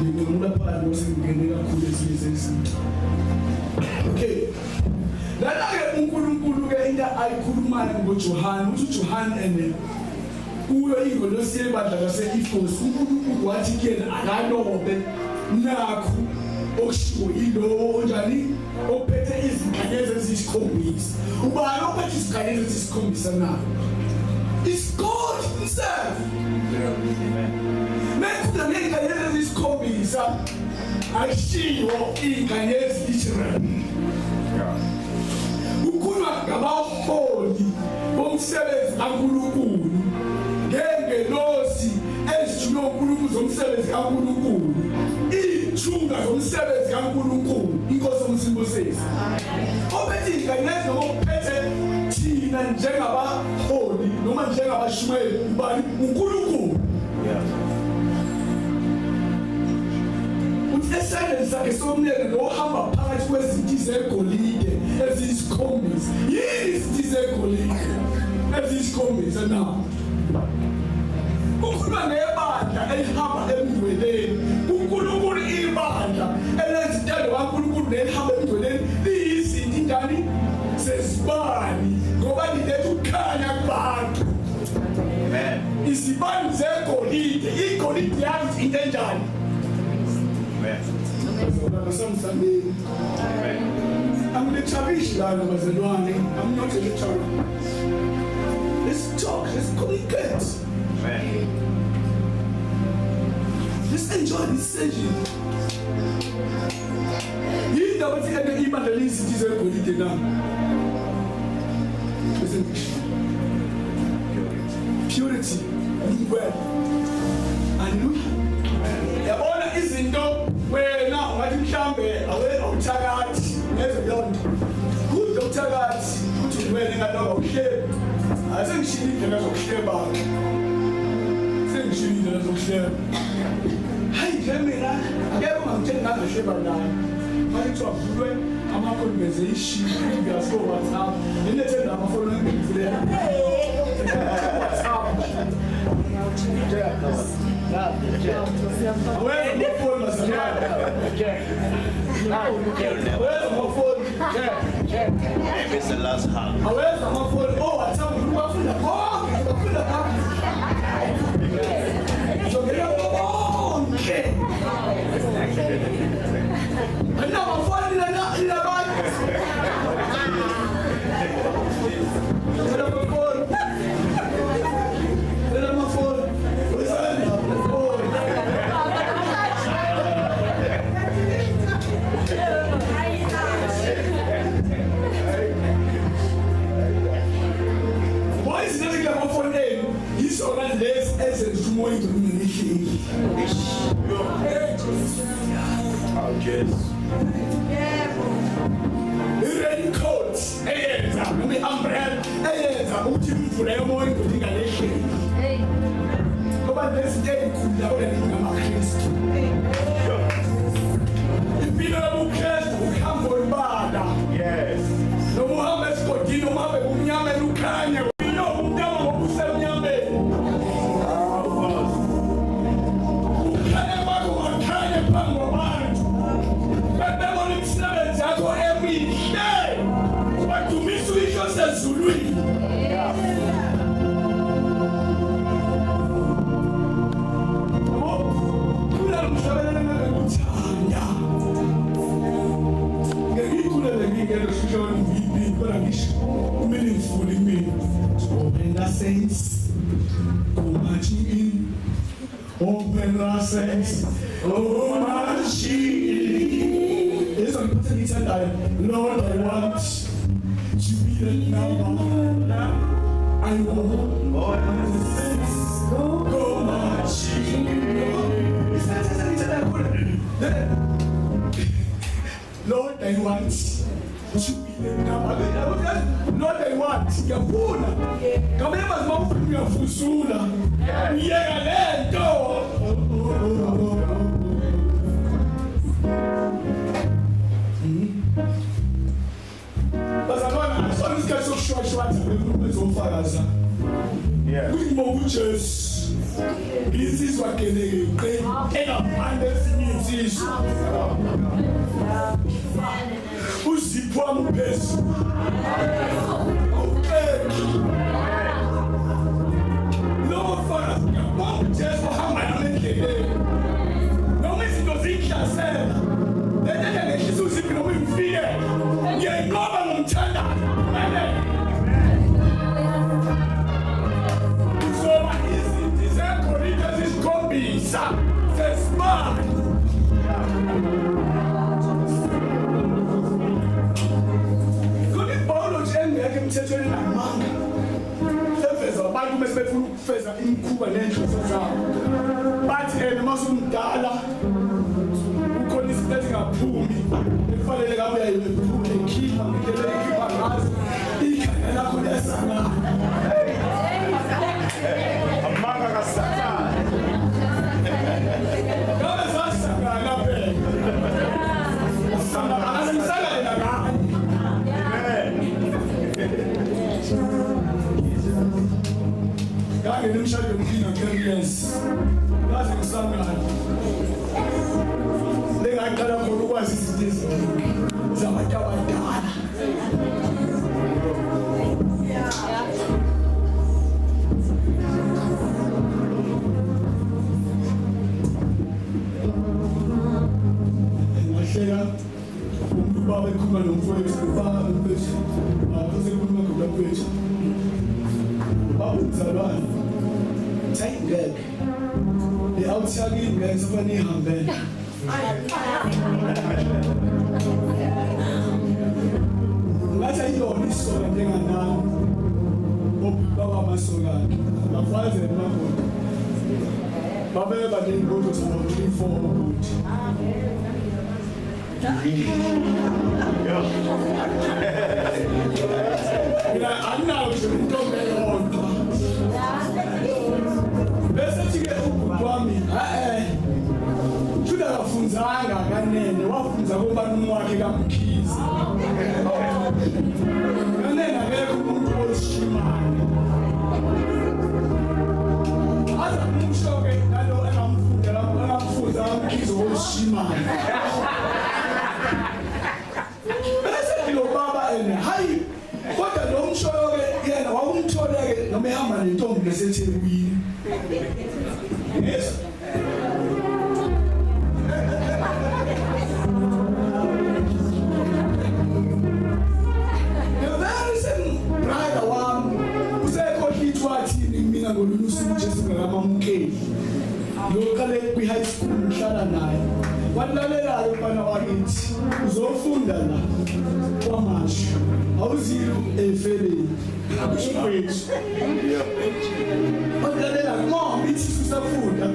ngimula phakathi osengene kakhulu ezizinto okay lana-ke uNkulunkulu-ke into ayikhulumayo ngoJohn uthi uJohn ene kuyo ingolosi yebandla lase-Efesu uNkulunkulu wathi kuyena akalobe nakho okushiwo yilowo onjani ophethe izinkanyezi eziyisikhombisa ubani ophethe izinkanyezi eziyisikhombisa na it's God himself mekuda ngezinkanyezi eziyisikhombisa ashiwo izinkanyezi Israel ukhuluma ngabaholi bomsebenzi kaNkulunkulu ngengelosi ezithunywe uNkulunkulu zomsebenzi kaNkulunkulu ithunga zomsebenzi kaNkulunkulu inkosi yomsimbosisi ophethe izinkanyezi nophethe thina njengabaholi noma njengabashumeli ubani uNkulunkulu esandleni sakhe somlelo lohamba phakathi kwezinti zegolide eziyisikhombisa yini izinti zegolide eziyisikhombisa na ukhuluma ngebandla elihamba emngcweleni uNkulunkulu ibandla elezitendo kaNkulunkulu nelihamba emngcweleni liyizinti njani sezibani ngoba liletha ukukhanya kubantu amen izibani zegolide igolide yazi into enjani Amen. I'm the Chavish lad of Azadwani. I'm not a literal. Let's talk, let's communicate. Amen. Let's enjoy this session. You know what's in the email the list is a good now. Listen. Purity. Well. Hallelujah. The honor is in the where now I mhlambe awena uthakathi nezilonto good uthakathi uthi wena ngaloba uhlebe asengishilo indlela zokuhleba sengishilo indlela zokuhleba hayi mina akekho ngithe ngazohleba naye manje kuthiwa kuvulwe amakhonibeze ishilo previous ko WhatsApp enethenda amafoni engivuleka WhatsApp where's my phone, Mr. Where's my phone? Maybe it's the last half. Where's my phone? Oh, I tell you, I'm going so get up the phone. Okay. And now my phone is not in the bag. Get up the phone. Get up my phone. Yes. I-raincoat eyenza noma i-umbrella eyenza ukuthi imvula yomoya ingalehleli. Ngoba lezinto ezinkulu lapho ngamaKristu. Impilo yobuKristu uhambo olubala. Yes. Noma uhambe esigodini noma uhambe kumnyama ukhanye umuntu ngokusemnyameni. Ukhanya kwakho wakhanya phambi kwabantu. Bebona imisebenzi yakho emihle. Wadumisa isho sezulwini. Saints, go marching in, open our saints, go marching in. This is what he said, Lord, I want to be the number. I want all the saints, go marching in. He said, Lord, I want to be the number. Lord, I want ngiyafuna ngabe bazimawufuna uyafusula uyeka lento bazalwana asona isikhathi sokushwashwatha bezofakaza kuthi ngokujesu insizwa geleke engaphandle ezinye insizwa uzipho amphezulu Just for how my name no izinto zihlasela lento ngehlisa no imfike ngiyenqoba ngomthanda uzoba izinto zekhonike zisikhombisa sesimanga kuni biology engeke emthethweni namanga abantu besefuna ukufeza imikhuba nenhloso zabo bathi masumdala ukhona izinto ezingaphumi ekufanele ngabe uyayiphula ekhipha ngindlela ekhipha ngazo ikhanda lakho lesangana amanga kasathana ngabe zasangana phela asimsangane nangani Kage nimshado mkina careless. Lazi kusangana. Lengaqala khona ukwazi izinto eziningi zabantu abadala. Ngashela umuntu baba ekhuluma nomfowethu baba nomfowethu. Akuze kukhuluma nomfowethu. Babuzalwane take ngeke le awuthaki ngeke sifane ihambele ngathi ayiyona isoka njenganami obaba masoka bafaze namagoda babeba nengodo zabo 3-4 ukuthi mina aninawo nje intombi eyodwa bese thike ubami Juda kafunzanga kanene wafunza kubani wakhe kaMkhize kanene akekho umuntu osishimane aza umshoke nalo engamfundela engamfunza kaMkhize osishimane bese lo baba ene hayi kodwa lo mshoke yena wawumtholeke noma ehamba nentombi leseThekwini yes ngolulusuku Jesu ngakamamukeli lo kale kwi high school ngihlala naye walalelayo bana wakithi uzofunda la kwamasho awuzilo efeleni akushwethu walalela mom ithi usafunda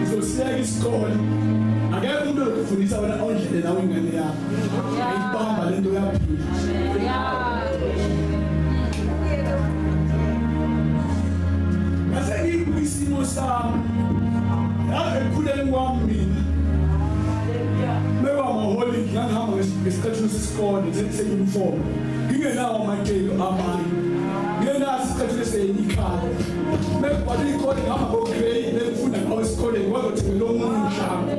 uzosiyeka isikole akekho umuntu okufundisa wena ondle uvele nawe ingane yakho ayibamba lento yaphila mase ngikwisimo sami yaze ekhuleni kwami mina mewa maholi ngihamba ngesikhathi sesikole seyuniform ngingenawo amatelo amanye ngenazi isikhathi seyikhala mekubali ikole ngihamba ngograde ngifunda ngawo esikoleni kwazothi lo muntu mhlawumbe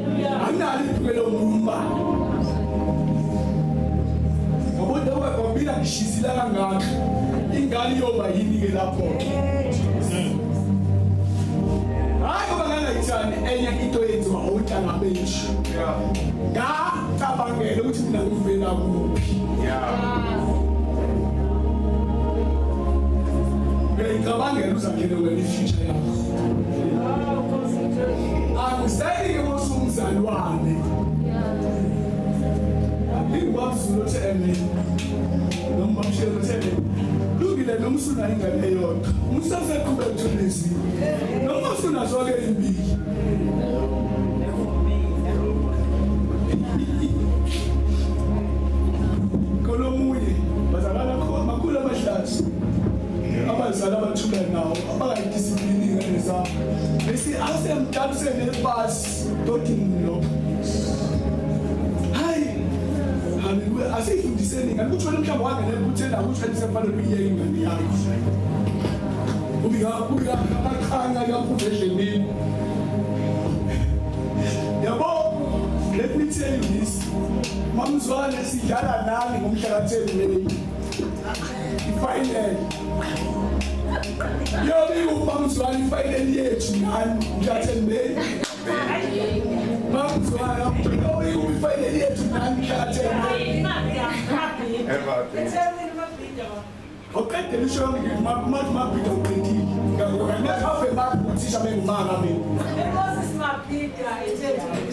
anginalo iphukelo umbani ngoba kwabila ngishizila kangaka ingane yoba yini ke lapho hayi ngoba ngangayithani enye into yenziwa untanga bethu ngacabangela ukuthi mina ngivela kuphi ngicabangela uzangena wena ifuture yakho angisayike ngosumzalwane ingwabuzulu uthi noma mshelo uthi lungile noma usuna ingane eyodwa usaseqhubeka uthulisi noma usuna zonke imbili kolomunye bazalana khona makhulu amahlathi abazali abathula nawo abangayidisciplini ingane zabo bese asemdala usenepasi doking lo haleluya asifundiseni ngani ukuthi wena mhlawumbe wangena kuthena ukuthi ayisefanele uyiye ingane yakho ubika amakhanya kakhulu endleleni yabo let me tell you this mamzwane sidlala nani ngomhla ka-10 May final yobi ubamzwane final yethu nani mhla 10 May mamzwane yobi final yethu nani mhla 10 May okay lisho mathi mabhida uqedile ngakho mabhida uthisha bengumanga mina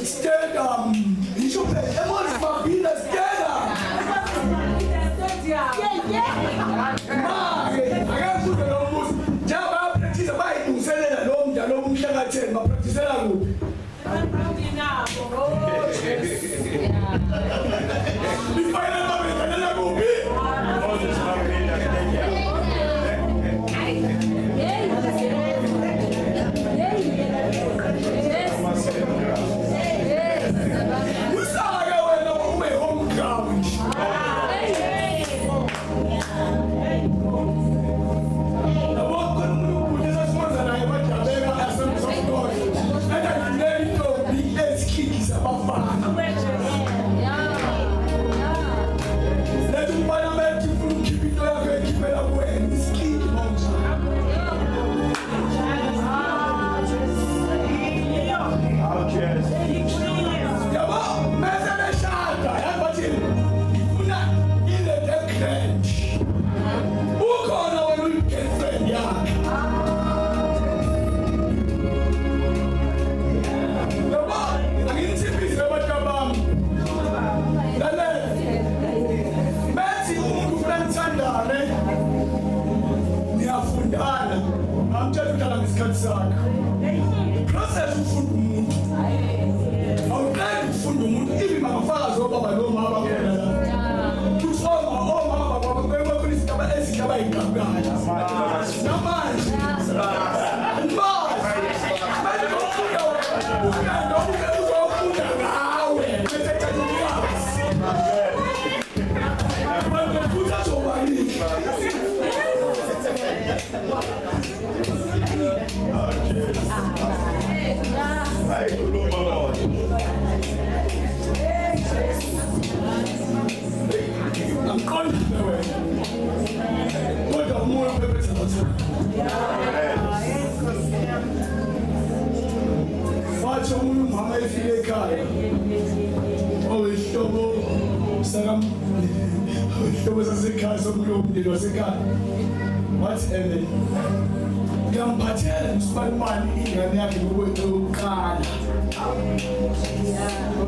stand up isho phela emoli mabhida stand up akakude lo mbuzo njaba practice bayidungiselela lo mdlalo omhla ka-10 bapracticela kuphi ifinal babedlalela kuphi usake wena ube home ground process ufunda umuntu awuqali ufunda umuntu ibi mangafakazi obaba noma abakhona kusoma omama baba kwemkhulu isigaba ezigaba igabukala namanje Watch umuntu mama efike ekhaya oyihlobo ihlobo sasekhaya somlomndeni wasekhaya wathi ngiyamphathela msibanimani ingane yakhe ngokuqala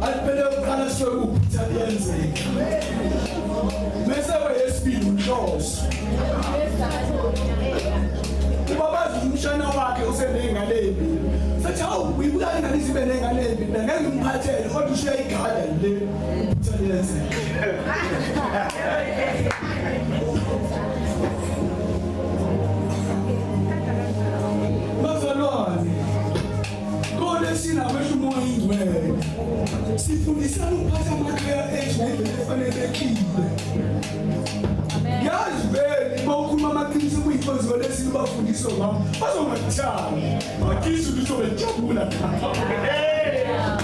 alipele ukuqala sokuphi yenzeka bese wayesibili unhloso ubabazi umshana wakhe usenengane empini sathi hawu uyibuka ingane isibe nengane empini ngeke ngimphathele kodwa ushiya igada le utsaleze. Bazalwane, kone sinabesho umoya ingcwele. Sifundisana ukuphatha amakhaya ethu ngendlela efanelekile. Yazi vele bawukhuluma amaqiniso kuyinkonzo lesini bafundiswa ngam. Bazongathanda. Bakithi ukuthi bejabula.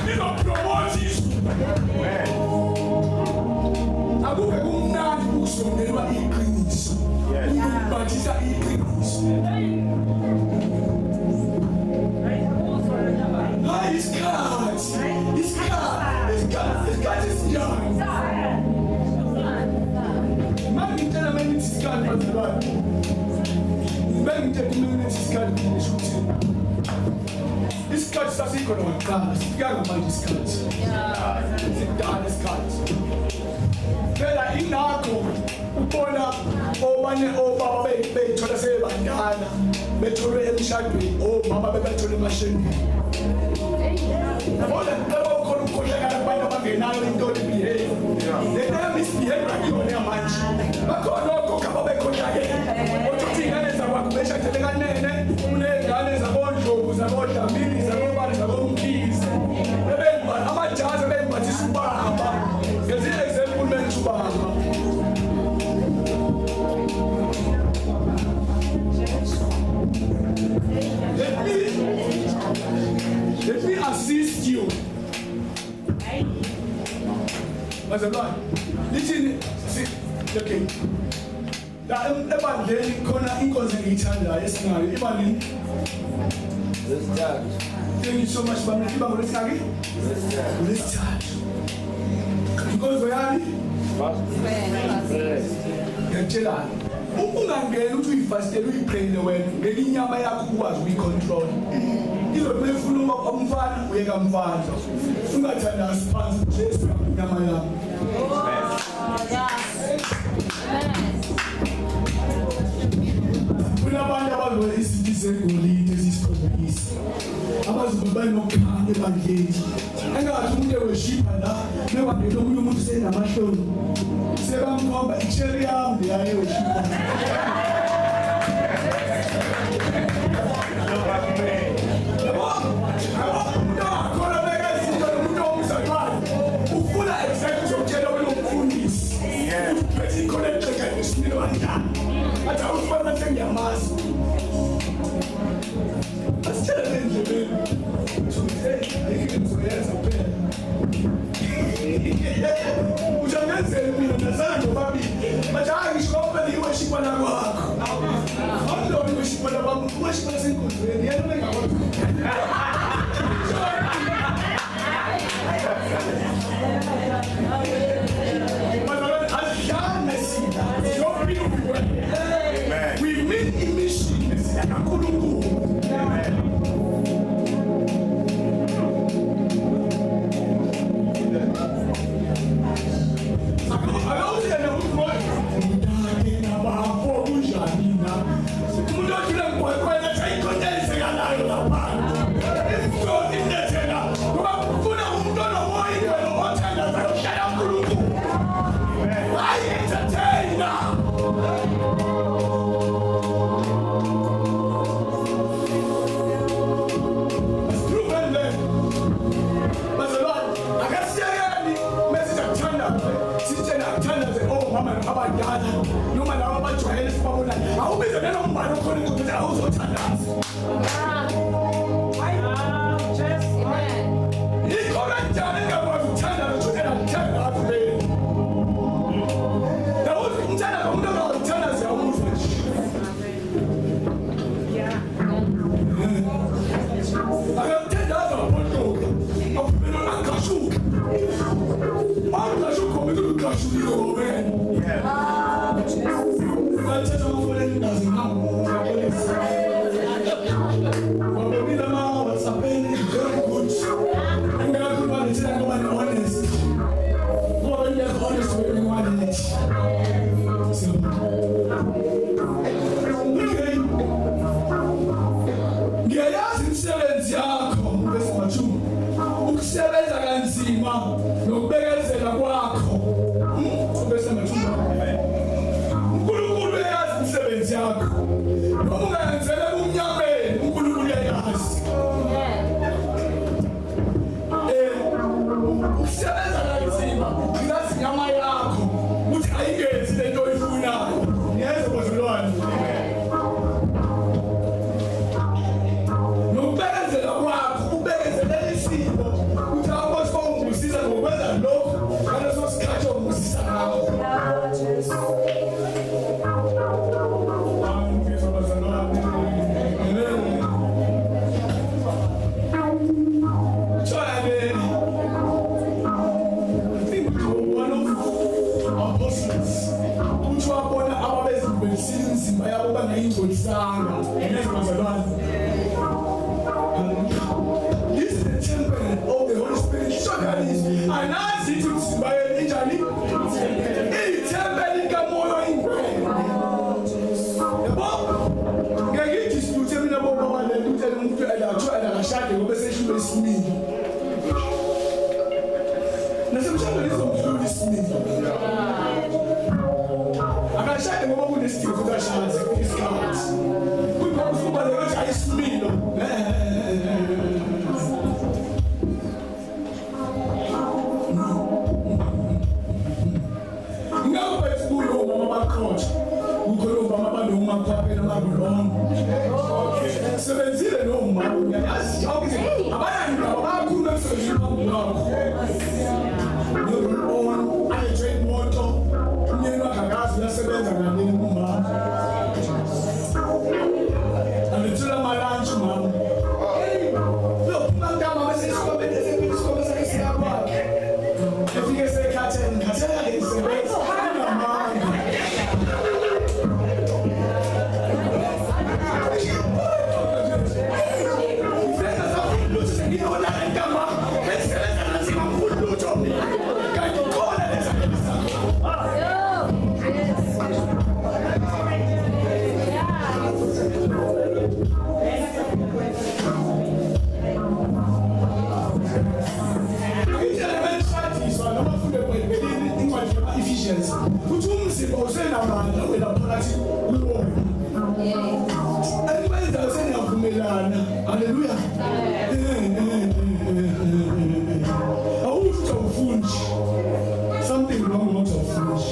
Nizopromote isu. Akube kumnandi ukusondelwa iqiniso. Ukubhathisa iqiniso. Hayi isikhathi isiyani. Mangitshela manje isikhathi bazalwane. Bengitshela mina isikhathi ngishuthi. Isikhathi sasikho nokuqala, sifika manje isikhathi. Sidala isikhathi. Phela ingakho ubona obane obaba bethola sebandala, betholwe emshadweni, omama bebethola emashengeni. Bona ngaba ukhona ukukhohlakala abantu abangenayo into behave. Le name is behavior iyona manje. Bakhona lokho ngaba bekhohlakele. Ukuthi ingane zakwakho beshadele kanene, unezingane zabondlovu, zabodlamini, zabobani, zabomkhize. Bebemba amajazi bembathisa ubaba. Ngezinye example menza ubaba. Let me assist you. Bazalwane, listen, okay. La ebandleni khona inkonzo engiyithandayo esinayo ibandleni. Thank you so much bana ibanga lesithaki? Lesithathu. Inkonzo yani? Ngiyatshela. Ungangena uthi uyifastele uyiprayele wena ngeke inyama yakho ukwazi ukuyicontrol. Izomele ufuna umfana uyeka umfana. Ungathandazi phansi Jesu inyama yakho. Kunabantu abazona izinto zegolide ezisikhobisa. Abazoba nokukhanya ebandleni. Engathi umuntu eweshipa la, nobangena omunye umuntu senamahloni. Sebamkhomba icherry yami yaye weshipa. We meet in mission. Ukusebenza kanzima nokubekezela kwakho usebenza kanzima ugqilaza inyama yakho uthi ayingenzi lento oyifunayo niyeza bazalwane nokubekezela kwakho ubekezelela isimo uthi awukwazi ukungisiza ngokwenza lokho ngaleso sikhathi ongusisa ngawo Sanga, this is the temple of the Holy Spirit. So that is, and as it is by a temple in Gamoyo in prayer. The Bob, Gagit is to tell me about what I do tell them to a shot, the conversation with me. Now, some shadow is on this me. I can shut them over with this thing to that chance. Sebenzile noma uyayazi abantu abakhulu emsebenzini wakho yobona ayi-train moto umyeni wakhe akazi uyasebenza ngaleni umama anethula amalantshi mama lophuma ntama bese isikome sakhe siyakwakhe efike sekhathele ngikhathela-ke isebenza anamanga ukuthi umzimba usenamandla wena phakathi kuwona andibenza usenavumelana haleluya awuthi awufundi something wrong not awufundi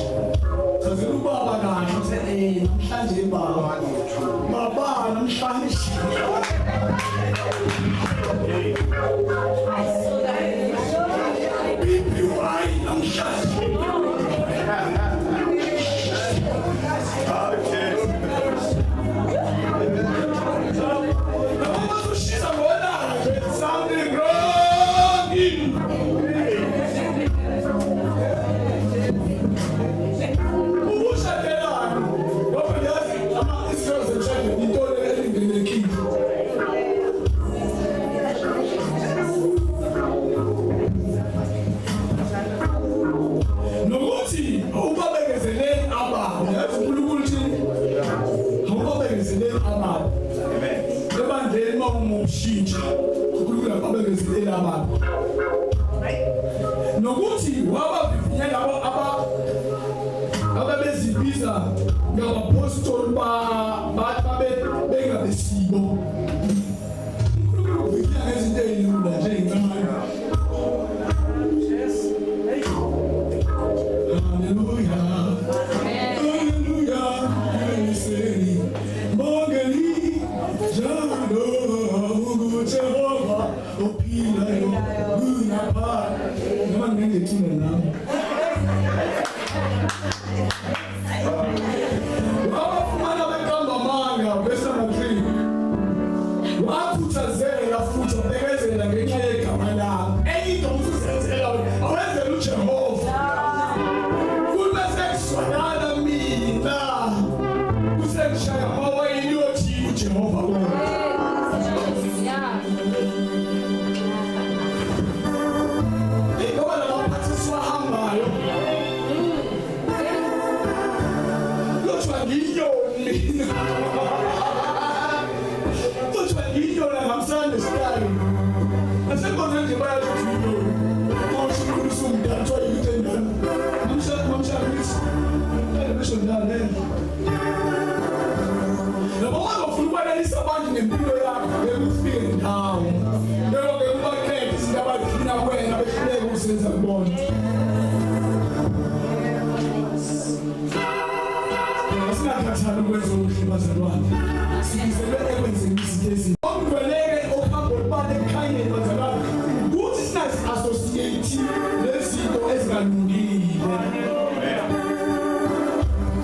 sazela ubaba kahle namhlanje baba namhlanje bibi why namhlanje nokuthi wabavivinya labo ababezibiza ngabapostoli bengabesibo uNkulunkulu uvivinya ngezinto ezilula nje incane haleluya mongeli jalo Jehova ophilayo unapha noma ngengethuna nami wafumana beqamba amanga bese matriki wakhuthazela futhi wabekezela ngenxa yegama lakho eyinto usuzenzela awenzela uJehova kulbese kuswalana mina kusengishaya amawayini yothi uJehova Asinakhathali ukwenza okuhle bazalwane. Sibizelwe ekwenzeni izinto ezinhle. Okudweleke okuhamba olubane ekukhanyeni bazalwane. Ukuthi sinazi-associate nezinto ezingalungile.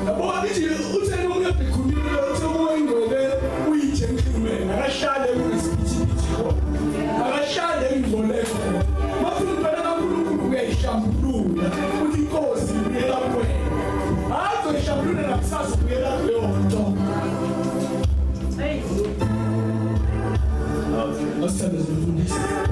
Yabona ngithi uthe nomunye ekhulumile uthe uyingcwele uyi-gentleman akahlale kunesiphithiphithi khona. Akahlale engidloleko. Mathi umntwana kaNkulunkulu uyayihlambulula uthi inkosi ibuyela kuwena. Azoyihlambulula nakusasa ubuyela kuleyo nto. Asithande zifundisa.